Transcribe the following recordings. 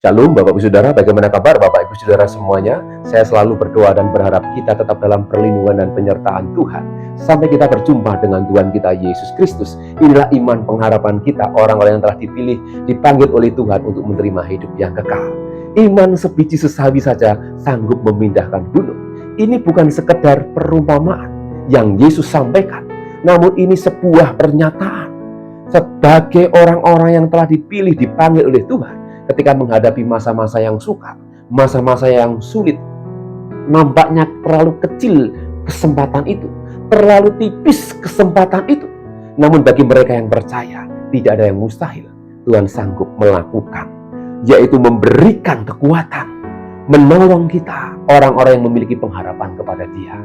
Shalom Bapak Ibu Saudara, bagaimana kabar Bapak Ibu Saudara semuanya? Saya selalu berdoa dan berharap kita tetap dalam perlindungan dan penyertaan Tuhan sampai kita berjumpa dengan Tuhan kita Yesus Kristus. Inilah iman pengharapan kita, orang-orang yang telah dipilih, dipanggil oleh Tuhan untuk menerima hidup yang kekal. Iman sebiji sesawi saja sanggup memindahkan gunung. Ini bukan sekedar perumpamaan yang Yesus sampaikan, namun ini sebuah pernyataan sebagai orang-orang yang telah dipilih, dipanggil oleh Tuhan. Ketika menghadapi masa-masa yang sukar, masa-masa yang sulit, nampaknya terlalu kecil kesempatan itu, terlalu tipis kesempatan itu. Namun bagi mereka yang percaya, tidak ada yang mustahil. Tuhan sanggup melakukan, yaitu memberikan kekuatan, menolong kita, orang-orang yang memiliki pengharapan kepada Dia.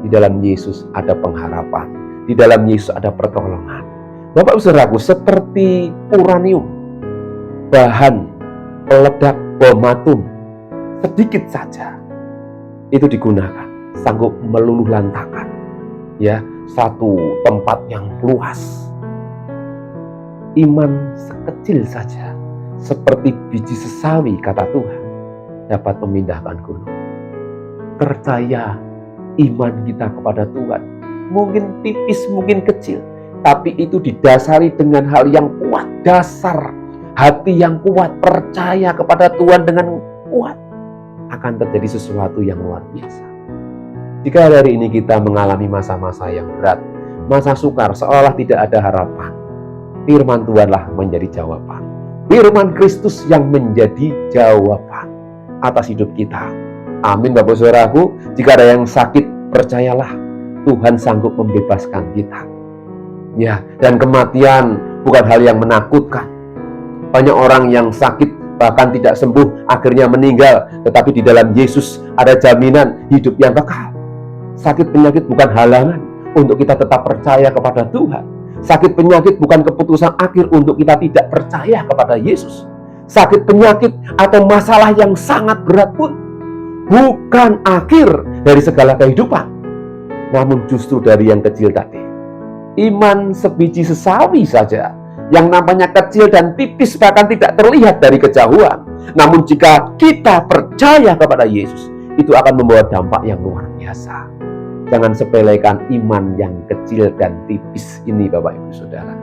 Di dalam Yesus ada pengharapan, di dalam Yesus ada pertolongan. Bapak Saudaraku, seperti uranium, bahan peledak bom atom, sedikit saja itu digunakan, sanggup meluluh lantakan satu tempat yang luas. Iman sekecil saja, seperti biji sesawi kata Tuhan, dapat memindahkan gunung. Percaya iman kita kepada Tuhan, mungkin tipis, mungkin kecil, tapi itu didasari dengan hal yang kuat, dasar hati yang kuat, percaya kepada Tuhan dengan kuat, akan terjadi sesuatu yang luar biasa. Jika hari ini kita mengalami masa-masa yang berat, masa sukar, seolah tidak ada harapan, firman Tuhanlah menjadi jawaban. Firman Kristus yang menjadi jawaban atas hidup kita. Amin Bapak Saudaraku. Jika ada yang sakit, percayalah Tuhan sanggup membebaskan kita. Dan kematian bukan hal yang menakutkan. Banyak orang yang sakit bahkan tidak sembuh, akhirnya meninggal. Tetapi di dalam Yesus ada jaminan hidup yang kekal. Sakit penyakit bukan halangan untuk kita tetap percaya kepada Tuhan. Sakit penyakit bukan keputusan akhir untuk kita tidak percaya kepada Yesus. Sakit penyakit atau masalah yang sangat berat pun bukan akhir dari segala kehidupan, namun justru dari yang kecil tadi. Iman sebiji sesawi saja, yang namanya kecil dan tipis, bahkan tidak terlihat dari kejauhan. Namun jika kita percaya kepada Yesus, itu akan membawa dampak yang luar biasa. Jangan sepelekan iman yang kecil dan tipis ini Bapak Ibu Saudara.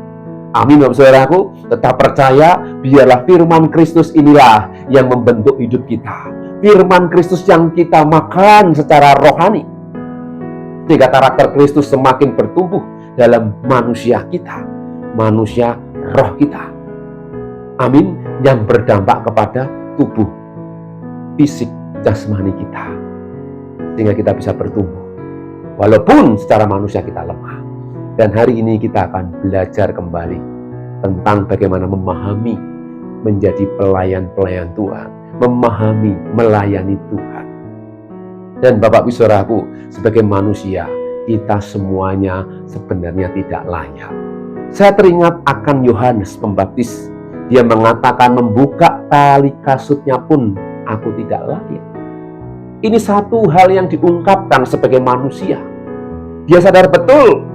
Amin Bapak Saudaraku, tetap percaya, biarlah firman Kristus inilah yang membentuk hidup kita. Firman Kristus yang kita makan secara rohani, sehingga karakter Kristus semakin bertumbuh dalam manusia kita, manusia roh kita. Amin. Yang berdampak kepada tubuh fisik jasmani kita, sehingga kita bisa bertumbuh walaupun secara manusia kita lemah. Dan hari ini kita akan belajar kembali tentang bagaimana memahami, menjadi pelayan-pelayan Tuhan, memahami, melayani Tuhan. Dan Bapak Ibu Saudaraku, sebagai manusia, kita semuanya sebenarnya tidak layak. Saya teringat akan Yohanes Pembaptis. Dia mengatakan, membuka tali kasutnya pun aku tidak layak. Ini satu hal yang diungkapkan sebagai manusia. Dia sadar betul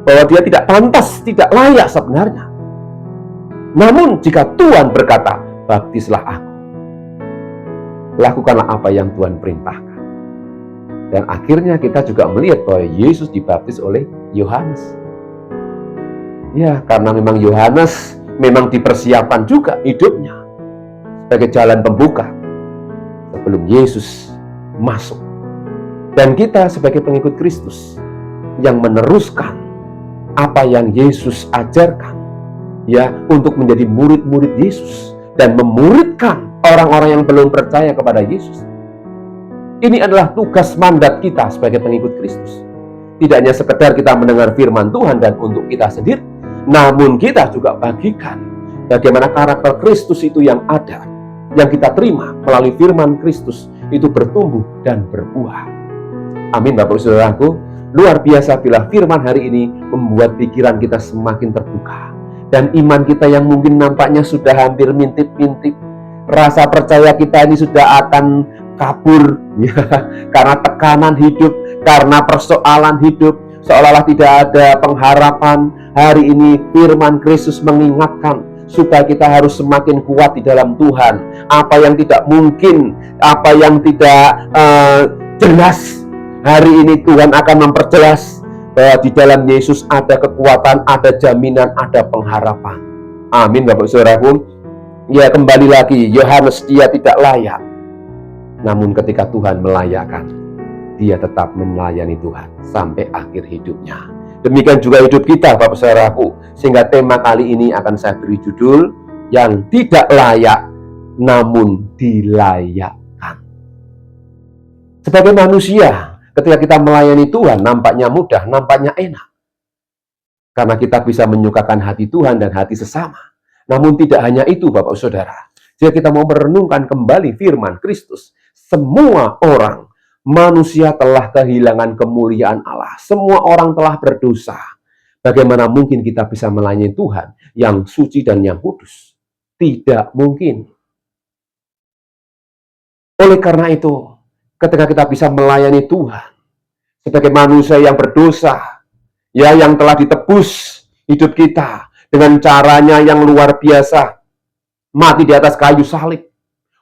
bahwa dia tidak pantas, tidak layak sebenarnya. Namun jika Tuhan berkata, baptislah aku, lakukanlah apa yang Tuhan perintahkan. Dan akhirnya kita juga melihat bahwa Yesus dibaptis oleh Yohanes. Karena memang Yohanes memang dipersiapkan juga hidupnya sebagai jalan pembuka sebelum Yesus masuk. Dan kita sebagai pengikut Kristus yang meneruskan apa yang Yesus ajarkan, untuk menjadi murid-murid Yesus dan memuridkan orang-orang yang belum percaya kepada Yesus. Ini adalah tugas mandat kita sebagai pengikut Kristus. Tidak hanya sekedar kita mendengar firman Tuhan dan untuk kita sendiri, namun kita juga bagikan bagaimana karakter Kristus itu yang ada, yang kita terima melalui firman Kristus, itu bertumbuh dan berbuah. Amin Bapak Saudaraku. Luar biasa bila firman hari ini membuat pikiran kita semakin terbuka. Dan iman kita yang mungkin nampaknya sudah hampir mintip-mintip, rasa percaya kita ini sudah akan kabur karena tekanan hidup, karena persoalan hidup, seolah-olah tidak ada pengharapan. Hari ini firman Kristus mengingatkan, supaya kita harus semakin kuat di dalam Tuhan. Apa yang tidak mungkin, apa yang tidak jelas, hari ini Tuhan akan memperjelas bahwa di dalam Yesus ada kekuatan, ada jaminan, ada pengharapan. Amin, Bapak Saudaraku. Ya, kembali lagi, Yohanes dia tidak layak. Namun ketika Tuhan melayakkan, dia tetap melayani Tuhan sampai akhir hidupnya. Demikian juga hidup kita, Bapak Saudaraku. Sehingga tema kali ini akan saya beri judul, yang tidak layak namun dilayakkan. Sebagai manusia, ketika kita melayani Tuhan, nampaknya mudah, nampaknya enak. Karena kita bisa menyukakan hati Tuhan dan hati sesama. Namun tidak hanya itu, Bapak Saudara. Jika kita mau merenungkan kembali firman Kristus, semua orang, manusia telah kehilangan kemuliaan Allah. Semua orang telah berdosa. Bagaimana mungkin kita bisa melayani Tuhan yang suci dan yang kudus? Tidak mungkin. Oleh karena itu, ketika kita bisa melayani Tuhan sebagai manusia yang berdosa, ya, yang telah ditebus hidup kita dengan caranya yang luar biasa, mati di atas kayu salib,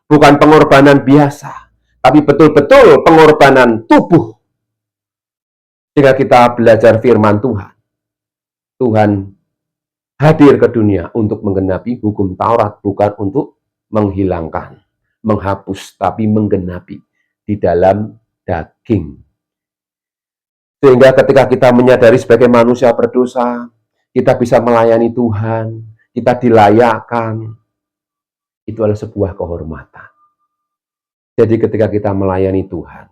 bukan pengorbanan biasa, tapi betul-betul pengorbanan tubuh. Jika kita belajar firman Tuhan, Tuhan hadir ke dunia untuk menggenapi hukum Taurat, bukan untuk menghilangkan, menghapus, tapi menggenapi di dalam daging. Sehingga ketika kita menyadari sebagai manusia berdosa, kita bisa melayani Tuhan, kita dilayakkan, itu adalah sebuah kehormatan. Jadi ketika kita melayani Tuhan,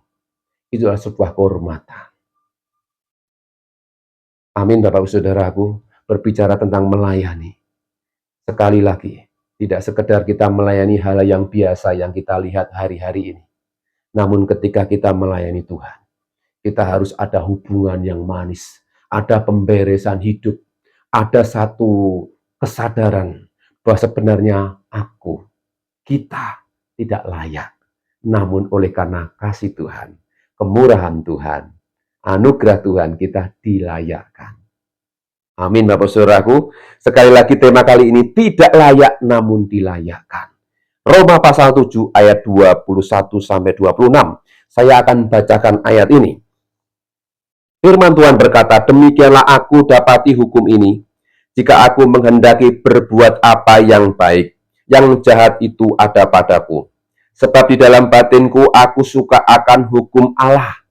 itu adalah sebuah kehormatan. Amin, Bapak Saudaraku. Berbicara tentang melayani, sekali lagi, tidak sekedar kita melayani hal yang biasa yang kita lihat hari-hari ini. Namun ketika kita melayani Tuhan, kita harus ada hubungan yang manis, ada pemberesan hidup, ada satu kesadaran bahwa sebenarnya kita tidak layak. Namun oleh karena kasih Tuhan, kemurahan Tuhan, anugerah Tuhan, kita dilayakkan. Amin, Bapak Saudaraku. Sekali lagi tema kali ini, tidak layak namun dilayakkan. Roma pasal 7 ayat 21-26. Saya akan bacakan ayat ini. Firman Tuhan berkata, demikianlah aku dapati hukum ini, jika aku menghendaki berbuat apa yang baik, yang jahat itu ada padaku. Sebab di dalam batinku aku suka akan hukum Allah.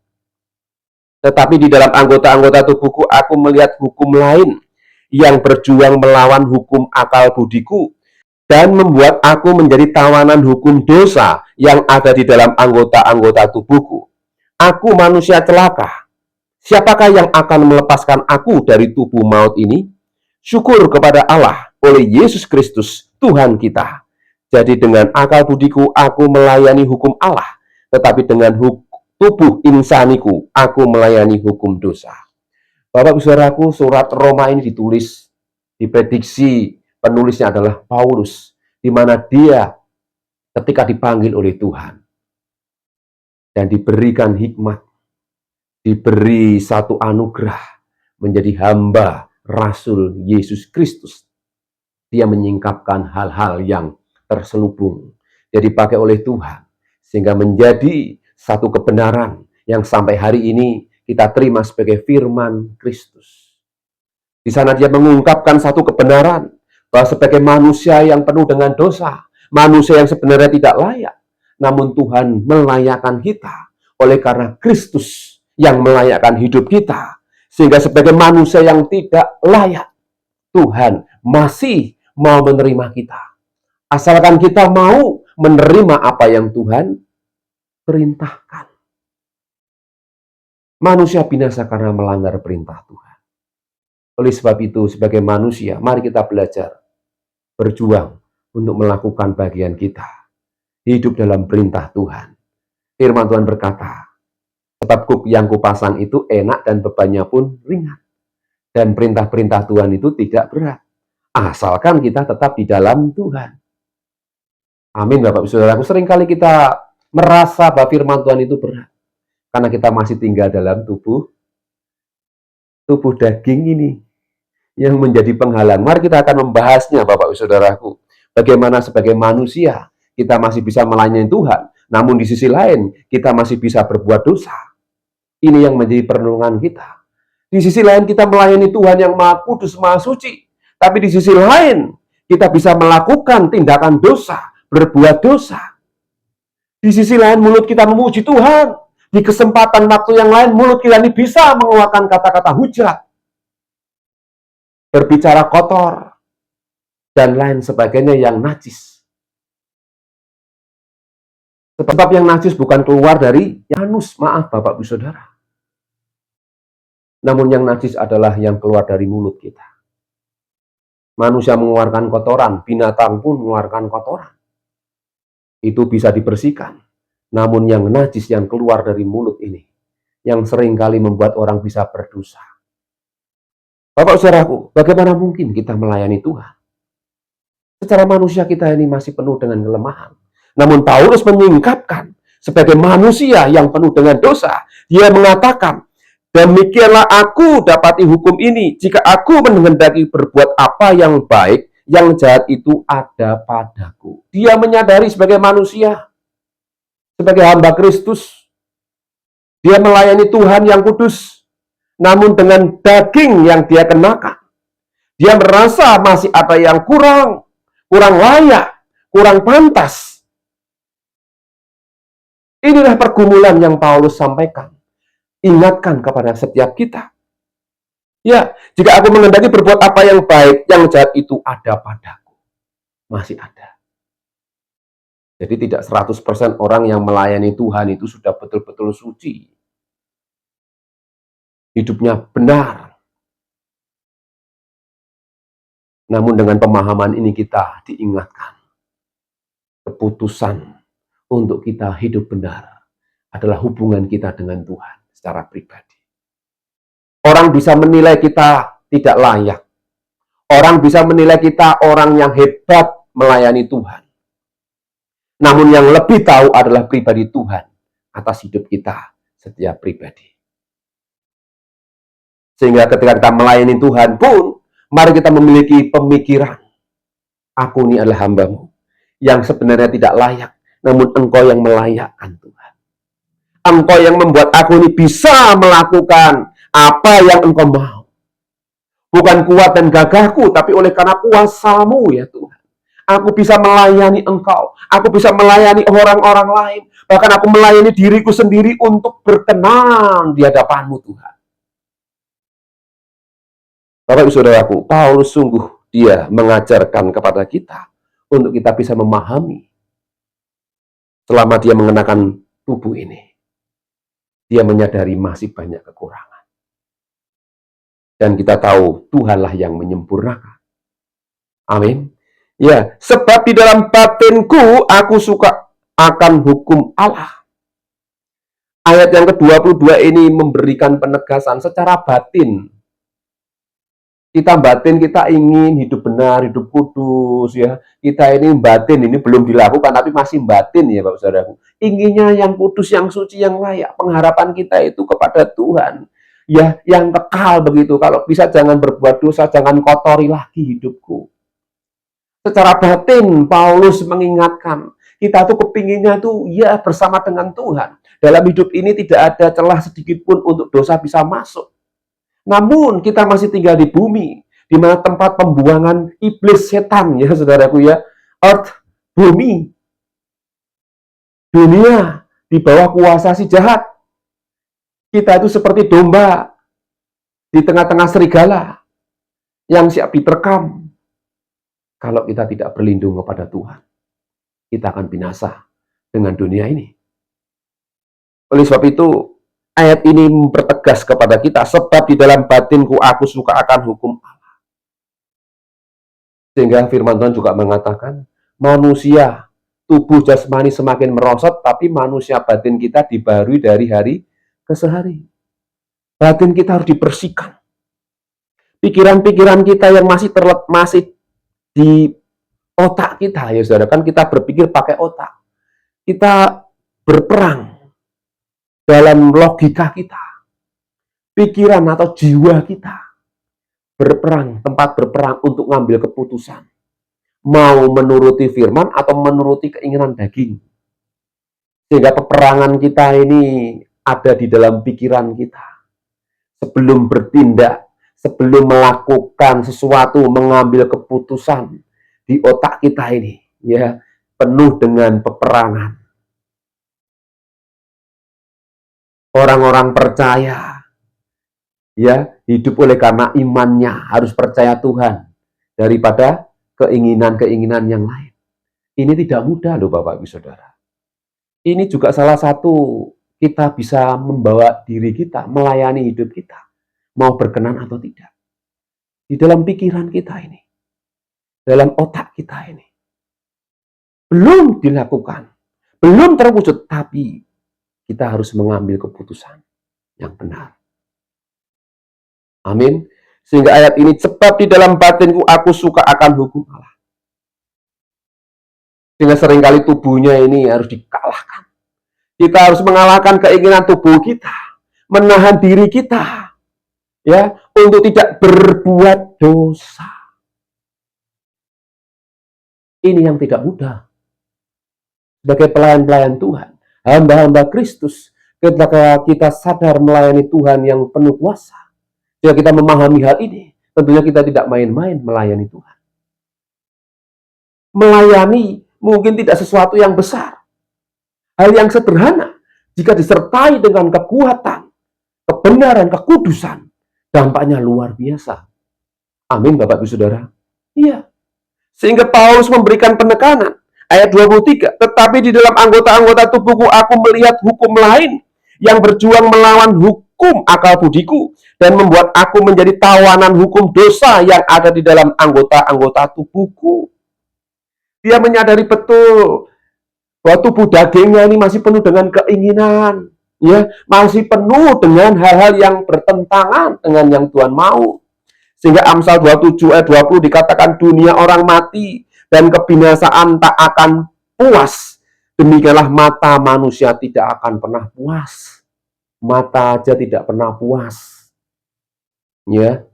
Tetapi di dalam anggota-anggota tubuhku aku melihat hukum lain yang berjuang melawan hukum akal budiku dan membuat aku menjadi tawanan hukum dosa yang ada di dalam anggota-anggota tubuhku. Aku manusia celaka. Siapakah yang akan melepaskan aku dari tubuh maut ini? Syukur kepada Allah oleh Yesus Kristus Tuhan kita. Jadi dengan akal budiku aku melayani hukum Allah, tetapi dengan tubuh insaniku aku melayani hukum dosa. Bapak Saudaraku, surat Roma ini ditulis, diprediksi penulisnya adalah Paulus, di mana dia ketika dipanggil oleh Tuhan dan diberikan hikmat, diberi satu anugerah menjadi hamba Rasul Yesus Kristus. Dia menyingkapkan hal-hal yang terselubung, yang dipakai oleh Tuhan, sehingga menjadi satu kebenaran yang sampai hari ini kita terima sebagai firman Kristus. Di sana dia mengungkapkan satu kebenaran, bahwa sebagai manusia yang penuh dengan dosa, manusia yang sebenarnya tidak layak, namun Tuhan melayakkan kita, oleh karena Kristus yang melayakkan hidup kita, sehingga sebagai manusia yang tidak layak, Tuhan masih mau menerima kita. Asalkan kita mau menerima apa yang Tuhan perintahkan. Manusia binasa karena melanggar perintah Tuhan. Oleh sebab itu, sebagai manusia, mari kita belajar berjuang untuk melakukan bagian kita. Hidup dalam perintah Tuhan. Firman Tuhan berkata, sebab kuk yang kupasang itu enak dan bebannya pun ringan. Dan perintah-perintah Tuhan itu tidak berat. Asalkan kita tetap di dalam Tuhan. Amin, Bapak Saudaraku. Seringkali kita merasa bahwa firman Tuhan itu berat. Karena kita masih tinggal dalam tubuh daging ini. yang menjadi penghalang. Mari kita akan membahasnya, Bapak Saudaraku. Bagaimana sebagai manusia kita masih bisa melayani Tuhan, namun di sisi lain kita masih bisa berbuat dosa. Ini yang menjadi perenungan kita. Di sisi lain kita melayani Tuhan yang Maha Kudus, Maha Suci. Tapi di sisi lain kita bisa melakukan tindakan dosa, berbuat dosa. Di sisi lain mulut kita memuji Tuhan. Di kesempatan waktu yang lain mulut kita ini bisa mengeluarkan kata-kata hujat, berbicara kotor, dan lain sebagainya yang najis. Sebab yang najis bukan keluar dari anus, maaf Bapak Ibu Saudara. Namun yang najis adalah yang keluar dari mulut kita. Manusia mengeluarkan kotoran, binatang pun mengeluarkan kotoran. Itu bisa dibersihkan. Namun yang najis yang keluar dari mulut ini, yang seringkali membuat orang bisa berdosa. Bapak Saudaraku, bagaimana mungkin kita melayani Tuhan? Secara manusia kita ini masih penuh dengan kelemahan. Namun Paulus menyingkapkan sebagai manusia yang penuh dengan dosa. Dia mengatakan, demikianlah aku dapati hukum ini, jika aku menghendaki berbuat apa yang baik, yang jahat itu ada padaku. Dia menyadari sebagai manusia, sebagai hamba Kristus, dia melayani Tuhan yang kudus, namun dengan daging yang dia kenakan, dia merasa masih ada yang kurang layak, kurang pantas. Inilah pergumulan yang Paulus sampaikan. Ingatkan kepada setiap kita. Ya, jika aku menghendaki berbuat apa yang baik, yang jahat itu ada padaku. Masih ada. Jadi tidak 100% orang yang melayani Tuhan itu sudah betul-betul suci. Hidupnya benar. Namun dengan pemahaman ini kita diingatkan. Keputusan untuk kita hidup benar adalah hubungan kita dengan Tuhan secara pribadi. Orang bisa menilai kita tidak layak. Orang bisa menilai kita orang yang hebat melayani Tuhan. Namun yang lebih tahu adalah pribadi Tuhan atas hidup kita setiap pribadi. Sehingga ketika kita melayani Tuhan pun, mari kita memiliki pemikiran. Aku ini adalah hamba-Mu yang sebenarnya tidak layak, namun Engkau yang melayakkan Tuhan. Engkau yang membuat aku ini bisa melakukan apa yang Engkau mau. Bukan kuat dan gagahku, tapi oleh karena kuasa-Mu ya Tuhan. Aku bisa melayani Engkau. Aku bisa melayani orang-orang lain. Bahkan aku melayani diriku sendiri untuk berkenan di hadapan-Mu Tuhan. Bapak Ibu Saudaraku, Paulus sungguh dia mengajarkan kepada kita untuk kita bisa memahami selama dia mengenakan tubuh ini. Dia menyadari masih banyak kekurangan. Dan kita tahu Tuhanlah yang menyempurnakan. Amin. Ya, sebab di dalam batinku aku suka akan hukum Allah. Ayat yang ke-22 ini memberikan penegasan secara batin. Kita batin, kita ingin hidup benar, hidup kudus ya. Kita ini batin, ini belum dilakukan tapi masih batin ya Bapak Saudaraku. Inginnya yang kudus, yang suci, yang layak. Pengharapan kita itu kepada Tuhan. Ya, yang kekal begitu. Kalau bisa jangan berbuat dosa, jangan kotori lagi hidupku. Secara batin, Paulus mengingatkan, kita tuh kepinginnya tuh ya bersama dengan Tuhan. Dalam hidup ini tidak ada celah sedikit pun untuk dosa bisa masuk. Namun kita masih tinggal di bumi, di mana tempat pembuangan iblis setan ya saudaraku ya. Earth, bumi, dunia di bawah kuasa si jahat. Kita itu seperti domba di tengah-tengah serigala yang siap diterkam. Kalau kita tidak berlindung kepada Tuhan, kita akan binasa dengan dunia ini. Oleh sebab itu, ayat ini mempertegas kepada kita, sebab di dalam batinku aku suka akan hukum Allah. Sehingga firman Tuhan juga mengatakan, manusia, tubuh jasmani semakin merosot, tapi manusia batin kita dibarui dari hari ke hari. Batin kita harus dibersihkan. Pikiran-pikiran kita yang masih di otak kita, ya saudara, kan kita berpikir pakai otak. Kita berperang dalam logika kita, pikiran atau jiwa kita berperang, tempat berperang untuk ngambil keputusan. Mau menuruti firman atau menuruti keinginan daging. Sehingga peperangan kita ini ada di dalam pikiran kita. Sebelum bertindak, sebelum melakukan sesuatu, mengambil keputusan di otak kita ini, ya, penuh dengan peperangan. Orang-orang percaya, ya, hidup oleh karena imannya, harus percaya Tuhan daripada keinginan-keinginan yang lain. Ini tidak mudah loh Bapak Ibu Saudara. Ini juga salah satu kita bisa membawa diri kita, melayani hidup kita, mau berkenan atau tidak. Di dalam pikiran kita ini, dalam otak kita ini. Belum dilakukan, belum terwujud, tapi kita harus mengambil keputusan yang benar. Amin. Sehingga ayat ini, sebab di dalam batinku aku suka akan hukum Allah. Sehingga seringkali tubuhnya ini harus dikalahkan. Kita harus mengalahkan keinginan tubuh kita, menahan diri kita, ya, untuk tidak berbuat dosa. Ini yang tidak mudah. Sebagai pelayan-pelayan Tuhan, hamba-hamba Kristus, ketika kita sadar melayani Tuhan yang penuh kuasa, jika kita memahami hal ini, tentunya kita tidak main-main melayani Tuhan. Melayani mungkin tidak sesuatu yang besar. Hal yang sederhana, jika disertai dengan kekuatan, kebenaran, kekudusan, dampaknya luar biasa. Amin, Bapak Ibu Saudara. Iya. Sehingga Paulus memberikan penekanan. Ayat 23, tetapi di dalam anggota-anggota tubuhku aku melihat hukum lain yang berjuang melawan hukum akal budiku dan membuat aku menjadi tawanan hukum dosa yang ada di dalam anggota-anggota tubuhku. Dia menyadari betul bahwa tubuh dagingnya ini masih penuh dengan keinginan, ya, masih penuh dengan hal-hal yang bertentangan dengan yang Tuhan mau. Sehingga Amsal 27 ayat 20 dikatakan dunia orang mati dan kebinasaan tak akan puas. Demikianlah mata manusia tidak akan pernah puas. Mata aja tidak pernah puas. Ya.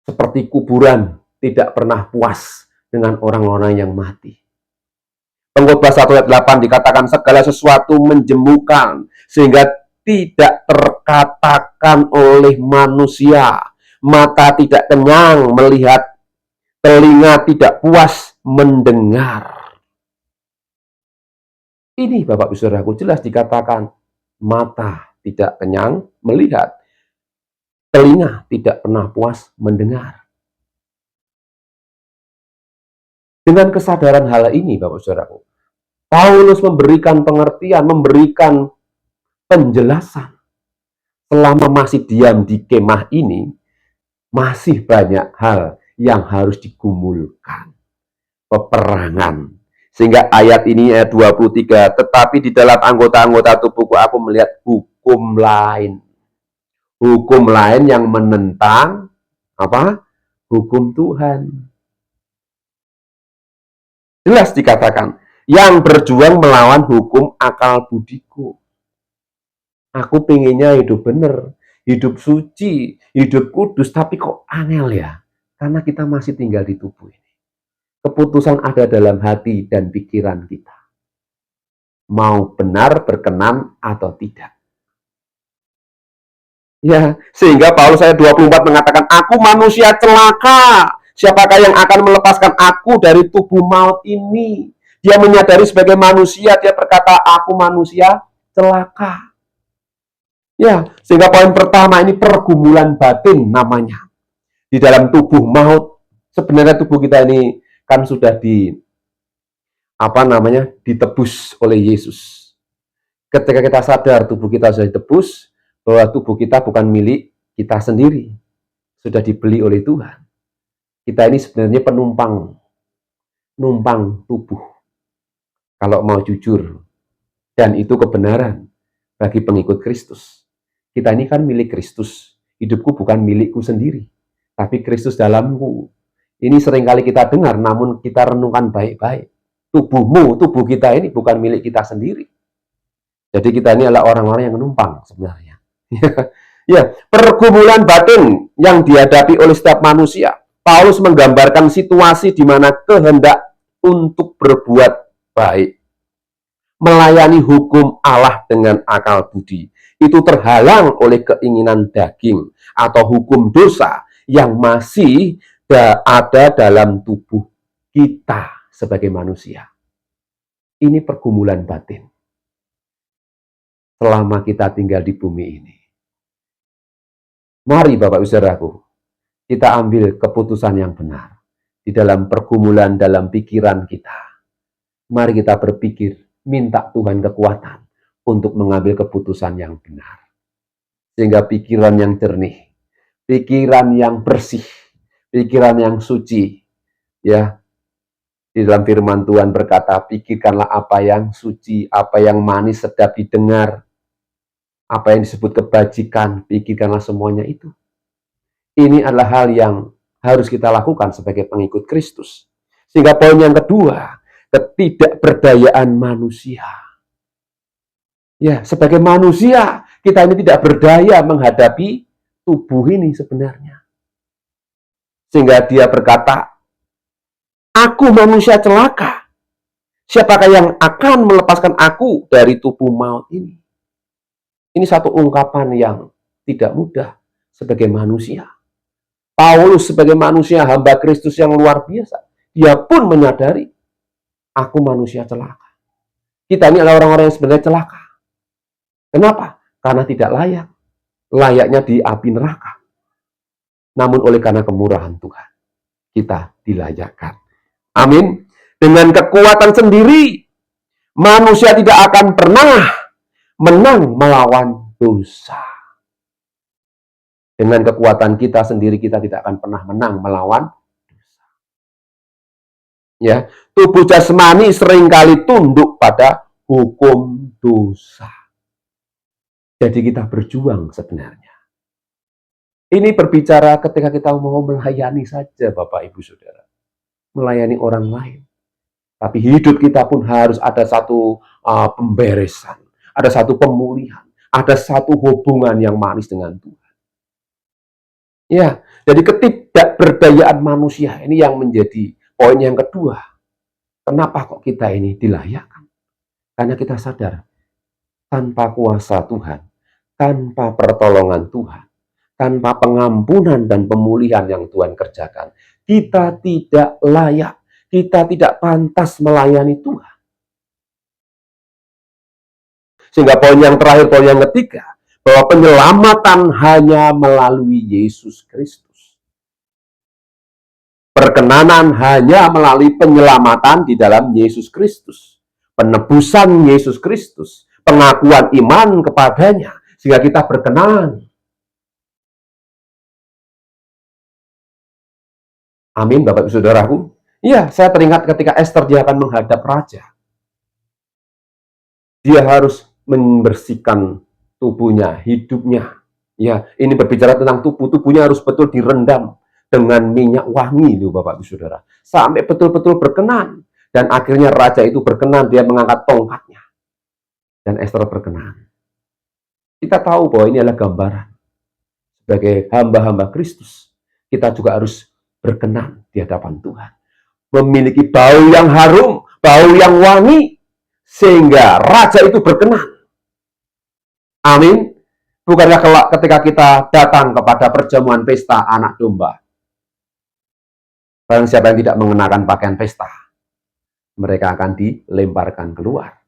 Seperti kuburan tidak pernah puas dengan orang-orang yang mati. Pengkhotbah 1 ayat 8 dikatakan segala sesuatu menjemukan sehingga tidak terkatakan oleh manusia. Mata tidak kenyang melihat, telinga tidak puas mendengar. Ini Bapak Ibu Saudaraku jelas dikatakan mata tidak kenyang melihat, telinga tidak pernah puas mendengar. Dengan kesadaran hal ini Bapak Ibu Saudaraku, Paulus memberikan pengertian, memberikan penjelasan. Selama masih diam di kemah ini, masih banyak hal yang harus digumulkan. Peperangan. Sehingga ayat ini ayat 23, tetapi di dalam anggota-anggota tubuhku aku melihat hukum lain. Hukum lain yang menentang apa? Hukum Tuhan. Jelas dikatakan, yang berjuang melawan hukum akal budiku. Aku pengennya hidup benar, hidup suci, hidup kudus, tapi kok angel ya? Karena kita masih tinggal di tubuh ini. Keputusan ada dalam hati dan pikiran kita. Mau benar, berkenan, atau tidak. Ya, sehingga Paulus ayat 24 mengatakan, aku manusia celaka. Siapakah yang akan melepaskan aku dari tubuh maut ini? Dia menyadari sebagai manusia, dia berkata, aku manusia celaka. Ya, sehingga poin pertama ini pergumulan batin namanya. Di dalam tubuh maut, sebenarnya tubuh kita ini kan sudah ditebus oleh Yesus. Ketika kita sadar tubuh kita sudah ditebus, bahwa tubuh kita bukan milik kita sendiri, sudah dibeli oleh Tuhan. Kita ini sebenarnya numpang tubuh. Kalau mau jujur, dan itu kebenaran bagi pengikut Kristus. Kita ini kan milik Kristus. Hidupku bukan milikku sendiri, tapi Kristus dalamku. Ini seringkali kita dengar, namun kita renungkan baik-baik. Tubuh kita ini bukan milik kita sendiri. Jadi kita ini adalah orang-orang yang menumpang sebenarnya. Ya, pergumulan batin yang dihadapi oleh setiap manusia. Paulus menggambarkan situasi di mana kehendak untuk berbuat baik, melayani hukum Allah dengan akal budi, itu terhalang oleh keinginan daging atau hukum dosa yang masih ada dalam tubuh kita sebagai manusia. Ini pergumulan batin selama kita tinggal di bumi ini. Mari Bapak Saudaraku, kita ambil keputusan yang benar di dalam pergumulan dalam pikiran kita. Mari kita berpikir, minta Tuhan kekuatan untuk mengambil keputusan yang benar. Sehingga pikiran yang jernih, pikiran yang bersih, pikiran yang suci, ya. Di dalam firman Tuhan berkata, pikirkanlah apa yang suci, apa yang manis sedap didengar, apa yang disebut kebajikan, pikirkanlah semuanya itu. Ini adalah hal yang harus kita lakukan sebagai pengikut Kristus. Sehingga poin yang kedua, ketidakberdayaan manusia. Ya, sebagai manusia, kita ini tidak berdaya menghadapi tubuh ini sebenarnya. Sehingga dia berkata, aku manusia celaka. Siapakah yang akan melepaskan aku dari tubuh maut ini? Ini satu ungkapan yang tidak mudah sebagai manusia. Paulus sebagai manusia, hamba Kristus yang luar biasa, dia pun menyadari, aku manusia celaka. Kita ini adalah orang-orang yang sebenarnya celaka. Kenapa? Karena tidak layak. Layaknya di api neraka. Namun oleh karena kemurahan Tuhan, kita dilayakkan. Amin. Dengan kekuatan sendiri, manusia tidak akan pernah menang melawan dosa. Dengan kekuatan kita sendiri, kita tidak akan pernah menang melawan dosa. Ya, tubuh jasmani seringkali tunduk pada hukum dosa. Jadi kita berjuang sebenarnya. Ini berbicara ketika kita mau melayani saja, Bapak, Ibu, Saudara. Melayani orang lain. Tapi hidup kita pun harus ada satu pemberesan. Ada satu pemulihan. Ada satu hubungan yang manis dengan Tuhan. Ya, jadi ketidakberdayaan manusia ini yang menjadi poin yang kedua. Kenapa kok kita ini dilayakkan? Karena kita sadar, tanpa kuasa Tuhan, tanpa pertolongan Tuhan, tanpa pengampunan dan pemulihan yang Tuhan kerjakan, kita tidak layak, kita tidak pantas melayani Tuhan. Sehingga poin yang terakhir, poin yang ketiga, bahwa penyelamatan hanya melalui Yesus Kristus. Perkenanan hanya melalui penyelamatan di dalam Yesus Kristus. Penebusan Yesus Kristus. Pengakuan iman kepadanya. Sehingga kita berkenan. Amin, Bapak Ibu Saudaraku. Iya, saya teringat ketika Esther dia akan menghadap raja. Dia harus membersihkan tubuhnya, hidupnya. Ya, ini berbicara tentang tubuhnya harus betul direndam dengan minyak wangi, loh Bapak Ibu Saudara. Sampai betul-betul berkenan. Dan akhirnya raja itu berkenan, dia mengangkat tongkatnya. Dan Esther berkenan. Kita tahu bahwa ini adalah gambaran. Sebagai hamba-hamba Kristus, kita juga harus berkenan di hadapan Tuhan. Memiliki bau yang harum, bau yang wangi, sehingga raja itu berkenan. Amin. Bukannya kelak ketika kita datang kepada perjamuan pesta anak domba. Barang siapa yang tidak mengenakan pakaian pesta, mereka akan dilemparkan keluar.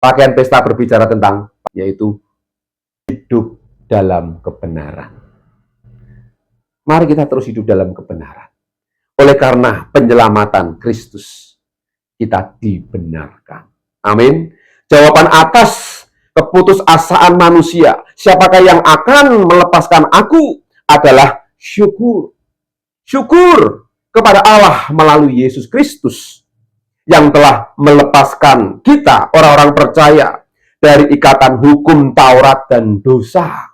Pakaian pesta berbicara tentang, yaitu hidup dalam kebenaran. Mari kita terus hidup dalam kebenaran. Oleh karena penyelamatan Kristus, kita dibenarkan. Amin. Jawaban atas keputusasaan manusia, siapakah yang akan melepaskan aku, adalah syukur. Syukur kepada Allah melalui Yesus Kristus yang telah melepaskan kita, orang-orang percaya, dari ikatan hukum Taurat dan dosa.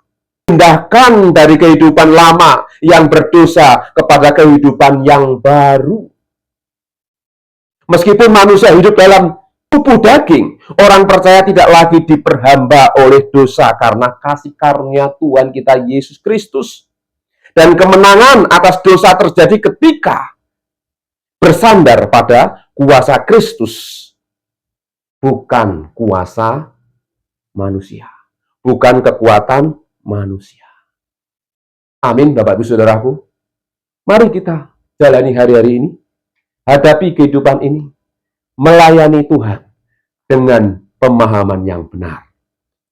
Pindahkan dari kehidupan lama yang berdosa kepada kehidupan yang baru. Meskipun manusia hidup dalam tubuh daging, orang percaya tidak lagi diperhamba oleh dosa karena kasih karunia Tuhan kita Yesus Kristus. Dan kemenangan atas dosa terjadi ketika bersandar pada kuasa Kristus, bukan kuasa manusia, bukan kekuatan manusia. Amin, Bapak Ibu Saudaraku. Mari kita jalani hari-hari ini, hadapi kehidupan ini, melayani Tuhan dengan pemahaman yang benar.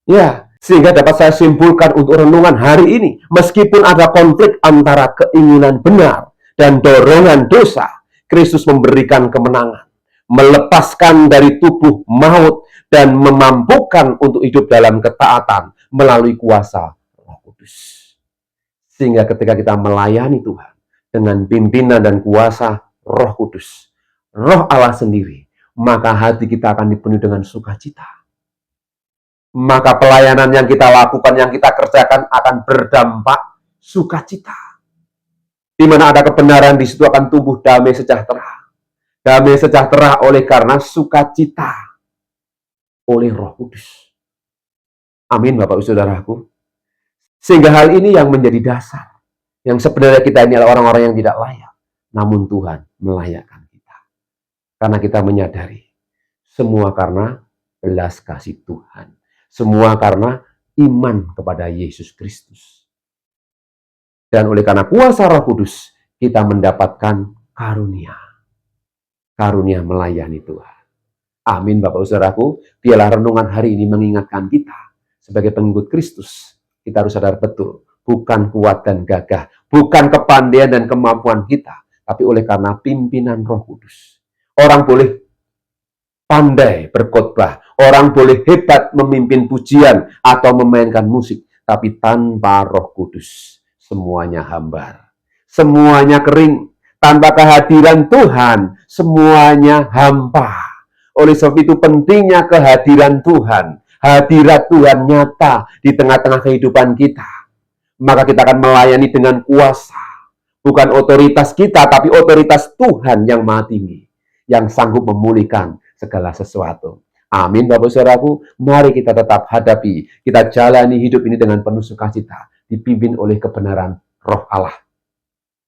Ya, sehingga dapat saya simpulkan untuk renungan hari ini, meskipun ada konflik antara keinginan benar dan dorongan dosa, Kristus memberikan kemenangan, melepaskan dari tubuh maut, dan memampukan untuk hidup dalam ketaatan melalui kuasa Roh Kudus. Sehingga ketika kita melayani Tuhan dengan pimpinan dan kuasa Roh Kudus, Roh Allah sendiri, maka hati kita akan dipenuhi dengan sukacita. Maka pelayanan yang kita lakukan, yang kita kerjakan akan berdampak sukacita. Di mana ada kebenaran, di situ akan tumbuh damai sejahtera. Damai sejahtera oleh karena sukacita oleh Roh Kudus. Amin, Bapak Ibu Saudaraku. Sehingga hal ini yang menjadi dasar. Yang sebenarnya kita ini adalah orang-orang yang tidak layak. Namun Tuhan melayakkan kita. Karena kita menyadari semua karena belas kasih Tuhan. Semua karena iman kepada Yesus Kristus. Dan oleh karena kuasa Roh Kudus, kita mendapatkan karunia. Karunia melayani Tuhan. Amin, Bapak Saudaraku. Biarlah renungan hari ini mengingatkan kita sebagai pengikut Kristus. Kita harus sadar betul, bukan kuat dan gagah, bukan kepandaian dan kemampuan kita, tapi oleh karena pimpinan Roh Kudus. Orang boleh pandai berkhotbah, orang boleh hebat memimpin pujian atau memainkan musik, tapi tanpa Roh Kudus, semuanya hambar, semuanya kering. Tanpa kehadiran Tuhan, semuanya hampa. Oleh sebab itu pentingnya kehadiran Tuhan. Hadirat Tuhan nyata di tengah-tengah kehidupan kita. Maka kita akan melayani dengan kuasa. Bukan otoritas kita, tapi otoritas Tuhan yang maha tinggi. Yang sanggup memulihkan segala sesuatu. Amin, Bapak Saudaraku. Mari kita tetap hadapi. Kita jalani hidup ini dengan penuh sukacita. Dipimpin oleh kebenaran Roh Allah.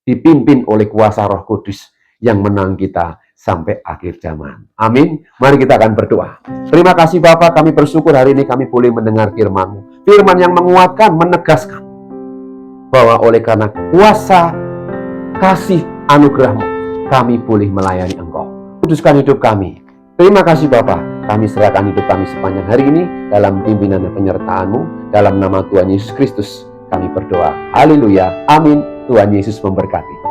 Dipimpin oleh kuasa Roh Kudus yang menang kita sampai akhir zaman. Amin. Mari kita akan berdoa. Terima kasih Bapa, kami bersyukur hari ini kami boleh mendengar firman-Mu. Firman yang menguatkan, menegaskan bahwa oleh karena kuasa kasih anugerah-Mu, kami boleh melayani Engkau. Kuduskan hidup kami. Terima kasih Bapa, kami serahkan hidup kami sepanjang hari ini dalam pimpinan dan penyertaan-Mu. Dalam nama Tuhan Yesus Kristus kami berdoa. Haleluya. Amin. Tuhan Yesus memberkati.